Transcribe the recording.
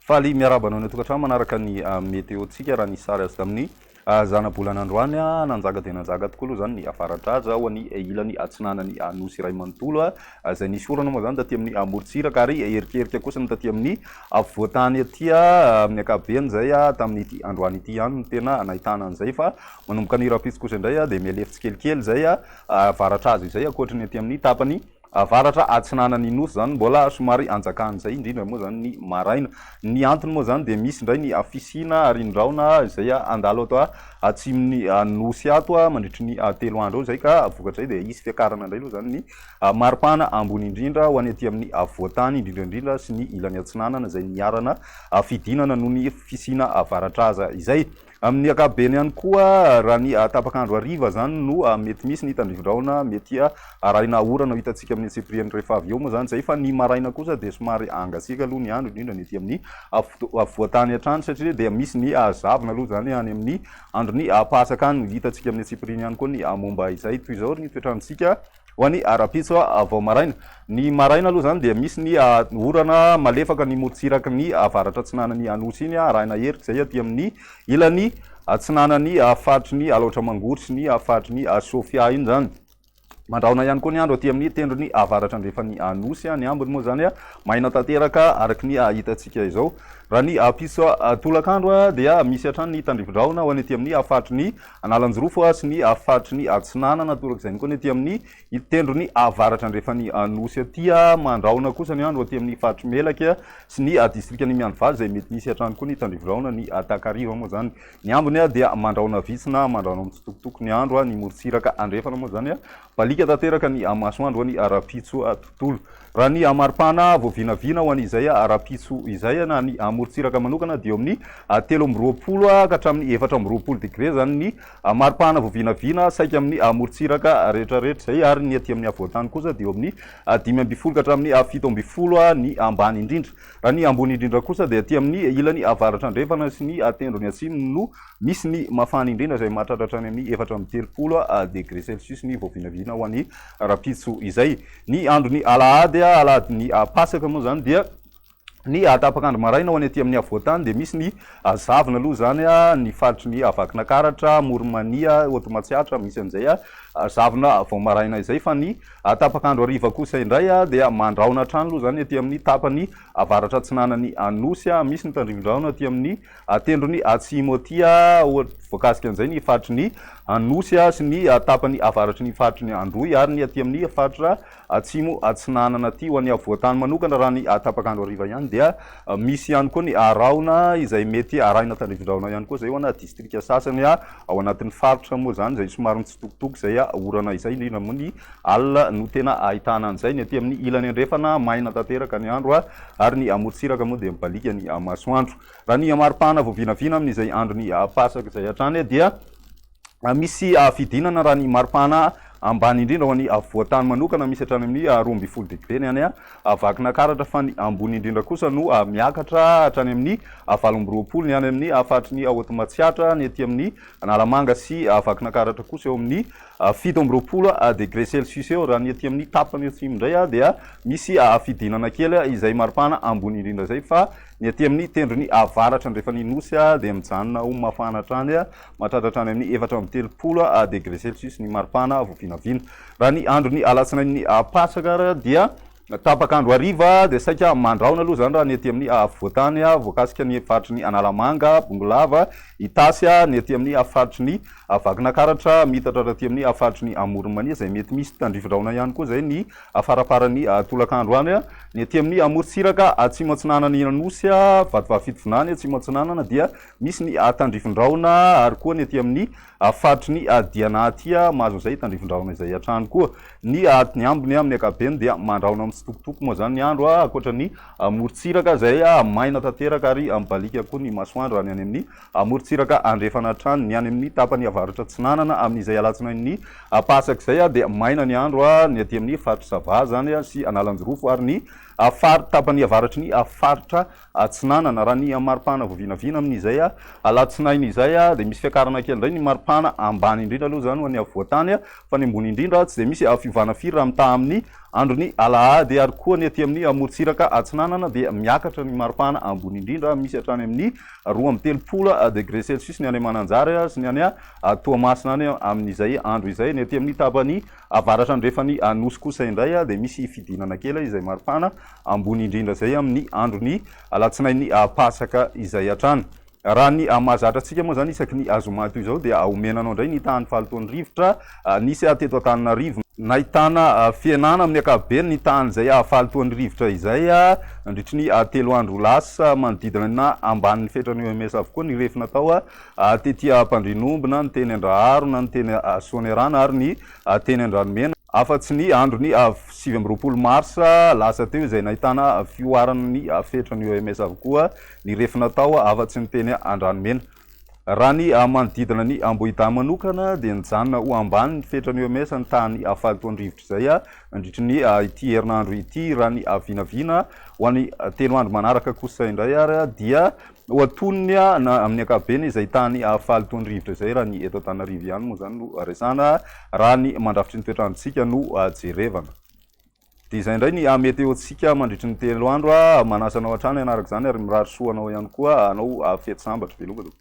Faly miarabana ny tokantrano manaraka ny météo-tsika raha ny sary azy tamin'ny zana-bolana androany nanjaga dia nanjaga tokoa aloha zany ny avaratra ho an'ny ilany atsinanany nosy iray manontolo izay nisy orana moa zany taty amin'ny amorontsiraka ary erikerika kosa ny taty amin'ny voatany aty amin'ny ankapobeny zay tamin'ity androany ity ihany no tena nahitana an'izay fa manomboka ny rapitso kosa indray dia mialefotsy kelikely zay avaratra azy izay akoatrany aty amin'ny tapany avaratra atsinanany nosy zany mbola somary anjakan'izay indrindra moa zany ny maraina ny antony moa zany dia misy indray ny afisina ary ndraona izay andalo ato atsimon'ny nosy ato mandritry ny 3 andro eo zay ka vokatray dia isy fiakarana indray aloha zany ny maripana ambony indrindra ho any aty amin'ny voatany indrindraindrindra sy ny ilany atsinanana izay niarana fidinana noho ny fisina avaratra aza izay amin'ny ankapobeny ihany koa raha ny tapakandro hariva zany no mety misy ny tandrivondraona mety arahina orana ho hitantsika amin'ny antsipiriany rehefa avy eo moa zany zay fa ny maraina kosa dia somary angasika aloha ny andro indrindra ny aty amin'ny voatany hatrany satria dia misy ny zavona aloha zany any amin'ny andro ny pasaka any hitantsika amin'ny antsipiriany ihany koa ny momba izay toy izao ny toetrandrontsika ho an'ny arapitso vao maraina ny maraina aloha zany dia misy ny orana malefaka ny morontsiraka ny avaratra atsinanany anosy iny arahina herika zay aty amin'ny ilany atsinanany faritry ny alaotra mangory sy ny faritry ny sofia iny zany mandraona ihany koa ny andro aty amin'ny tendro ny avaratra andrefa ny anosy ny ambiny moa zany maina tanteraka araky ny hitantsika izao raha ny pitso tolakandro dia misy hatrany ny tandrivondraona ho any aty amin'ny faritry ny analanjorofo sy ny faritry ny atsinanana torak'izay koa ny aty amin'ny tendro ny avaratra andrefa ny anosy aty mandraona kosa ny andro aty amin'ny faritry melaka sy ny distrika ny mianavaly zay mety misy hatrany koa ny tandrivondraona ny takariva moa zany ny ambiny dia mandraona vitsina mandraona mitsitokotoko ny andro ny morontsiraka andrefana moa zany balika tanteraka ny masoandro ho any arapitso tontolo raha ny maripana voavinavina ho an'izay arapitso izay na ny morontsiraka manokana dia amin'ny 3 ka hatramin'ny 4 degré zany ny maripana voavinavina saika amin'ny morontsiraka rehetrarehetra zay ary ny aty amin'ny avoatany kosa dia amin'ny 5 ka hatramin'ny 7 ny ambany indrindra raha ny ambony indrindra kosa dia aty amin'ny ilany avaratra andrefana sy ny tendro ny atsimo no misy ny mafana indrindra zay mahatratra any amin'ny 4 degré celsius ny voavinavina ho an'ny arapitso izay ny andro ny alahady ny pasaka moa zany dia ny tapakandro maraina ho any aty amin'ny avoatany dia misy ny zavona aloha zany ny faritry ny vakinakaratra moromania otomatsiatra misy an'izay zavona vao maraina izay fa ny tapakandro hariva kosa indray dia mandraona hatrany aloha zany aty amin'ny tapany avaratra atsinanany anosy misy ny tandrivondraona aty amin'ny tendro ny atsimo aty voakasika an'izay ny faritry ny anosy sy ny tapany avaratry ny faritry ny androy ary ny aty amin'ny faritra atsimo atsinanana aty ho an'ny avoatany manokana raha ny tapakandro hariva ihany dia misy ihany koa ny araona izay mety arahina tandrivondraona ihany koa zay ho ana distrika sasany ao anatin'ny faritra moa zany zay somary mitsitokotoko zay orana izay indrindra moa ny alina no tena ahitana an'izay ny aty amin'ny ilany andrefana maina tanteraka ny andro ary ny morontsiraka moa dia mibalika ny masoandro raha ny maripana voavinavina amin'izay andro ny pasaka izay hatrany dia misy fidinana raha ny maripana ambany indrindra ho an'ny voatany manokana misy hatrany amin'ny 12 degré ny any vakinakaratra fa ny ambony indrindra kosa no miakatra hatrany amin'ny 20 ny any amin'ny faritry ny otomatsiatra ny aty amin'ny analamanga sy vakinakaratra kosa eo amin'ny 17 degré celsius eo raha ny aty amin'ny tapany atsimo indray dia misy fidinana kely izay maripana ambony indrindra zay fa ny aty amin'ny tendro ny avaratra andrefa ny nosy dia mijanona ho mafana hatrany mahatratra hatrany amin'ny 4 degré celsius ny maripana voavinavina raha ny andro ny alatsinainy pasaka dia tapakandro hariva dia saika mandraona aloha zany raha ny aty amin'ny voatany voakasika ny faritry ny analamanga bongolava itasy ny aty amin'ny faritry ny vakinakaratra mitatra aty amin'ny faritry ny moromania zay mety misy tandrivondraona ihany koa zay ny faraparany tolakandro any ny aty amin'ny morontsiraka atsimo atsinanany anosy vatovafitovonany atsimo atsinanana dia misy ny tandrivondraona ary koa ny aty amin'ny faritry ny diana aty mahazo zay tandrivondraona izay hatrany koa ny ambiny amin'ny ankapobeny dia mandraona mitsitokotoko moa zany ny andro akoatra ny morontsiraka zay maina tanteraka ary mibalika koa ny masoandro any amin'ny morontsiraka andrefana hatrany ny any amin'ny tapany avaratra atsinanana amin'izay alatsinainy pasaka zay dia maina ny andro ny aty amin'ny faritry sava zany sy analanjorofo ary ny tapany avaratry ny faritra Atsinanana raha ny maripana voavinavina amin'izay alatsinainy izay de misy fiakarana kely indray ny maripana ambany indrindra aloha zany ho any avoatany fa ny ambony indrindra tsy de misy fiovana firy raha mitaha amin'ny androny alahady ary koa ny aty amin'ny amorontsiraka Atsinanana de miakatra ny maripana ambony indrindra misy hatrany amin'ny 2 degré celsius ny any Mananjary sy ny any Toamasina any amin'izay andro izay ny aty amin'ny tapany avaratra ndrefa ny nosy kosa indray de misy fidinana kely izay maripana ambony indrindra zay amin'ny androny alatsinainy pasaka izay hatrany raha ny mahazatra antsika moa zany isaky ny azoma toy izao dia omenanao indray ny tany fahalitoan'ny rivotra nisy teto Antananarivo nahitana fienana amin'ny ankapobeny ny tany zay fahalitoan'ny rivotra izay nandritry ny 3 andro lasa manodidina na ambanin'ny fetrany OMS avokoa ny refina tao tety Pandrinombona ny teny Andraharo na ny teny Soanerana ary ny teny Andranomena afa-tsy ny androny 7 mars lasa teo izay nahitana fioarany fetrany OMS avokoa ny refina tao afa-tsy ny teny Andranomena raha ny manodidina ny Ambohità manokana de nijanona ho ambany ny fetrany OMS ny tany fahalitoan'ny rivotra zay nandritry ny ity herinandro ity raha ny vinavina ho any 3 andro manaraka kosa indray ary dia ho atonony na amin'ny ankapobeny izay tany fahalitoan'ny rivotra zay raha ny eto Antananarivo ihany moa zany no resana raha ny mandrafitry ny toetrandrontsika no jerevana. De izay indray ny meteotsika mandritry ny 3 andro manasanao hatrany anaraka zany ary mirary soanao ihany koa anao fety sambatra velomako.